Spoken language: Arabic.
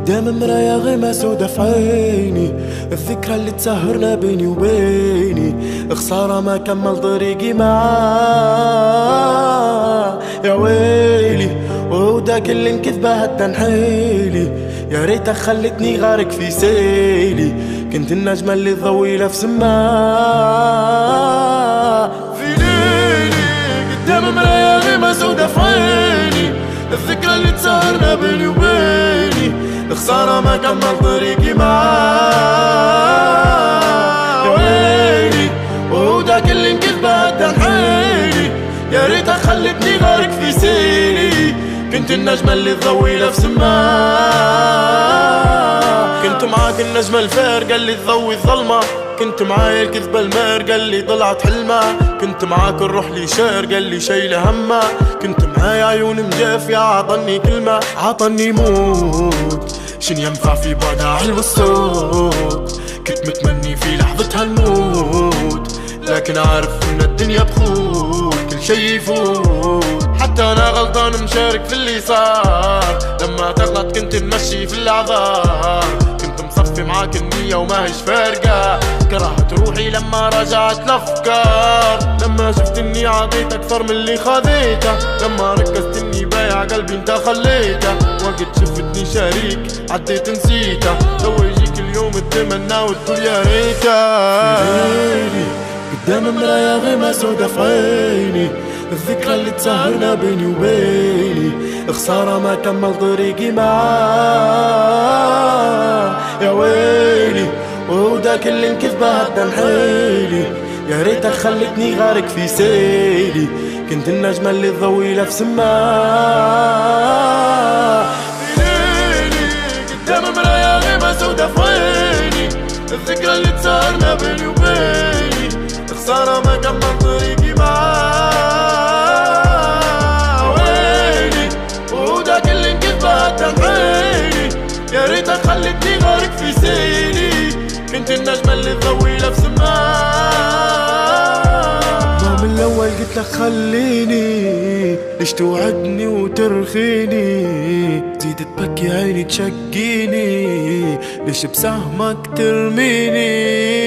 قدام مرايا غيمة سودا في عيني، الذكرى اللي تسهرنا بيني وبيني، خسارة ما كمل طريقي معاه يا ويلي. وهوداك اللي انكذبه هدا نحيلي، يا ريتك خلتني غارق في سيلي، كنت النجمة اللي ضويلة في سماه في ليلي. قدام مرايا غيمة سودا في عيني، الذكرى اللي تسهرنا بيني وبيني، خسارة ما كمل طريقي معاه يا ويلي. وهوداك اللي انكذبه هدا نحيلي، يا ريتك خلتني غارق في سيلي، كنت النجمة اللي تضوي في سماه. كنت معاك النجمة الفارقة اللي تضوي الظلمة، كنت معايا الكذبة المارقة اللي طلعت حلمة، كنت معاك الروح اللي شارقة اللي شايلة همة، كنت معايا عيون مجافية عطني كلمة عطني موت، شن ينفع في بعدها حلو الصوت، كنت متمني في لحظتها نموت، لكن عارف ان الدنيا بخوت كل شي يفوت، حتى انا غلطان مشارك في اللي صار، لما تغلط كنت تمشي في الاعذار، كنت مصفي معاك النية وما هيش فارقة، كرهت روحي لما رجعت الافكار، لما شفت اني عطيت اكثر من اللي خذيته، لما ركزت اني بايع قلبي انت خليته، وقت شفتني شريك عديت نسيته، لو يجيك اليوم اتمنى وتقول يا ريته. قدام مرايا غيمة سودا في عيني، الذكرى اللي تسهرنا بيني وبيني، خسارة ما كمل طريقي معاه يا ويلي. وهوداك اللي انكذبه هدا نحيلي، يا ريتك خلتني غارق في سيلي، كنت النجمة اللي تضوي في سماه في ليلي. قدام مرايا غيمة سودا في عيني، الذكرى اللي تسهرنا بيني وبيني، خسارة ما كمل طريقي معاه ويلي. وهوداك اللي انكذبه هدا نحيلي، يا ريتك خلتني غارق في سيلي، كنت النجمة اللي تضوي في سماه. ما من الأول قلت لك خليني، ليش توعدني وترخيني، زيد تبكي عيني تشقيني، ليش بسهمك ترميني.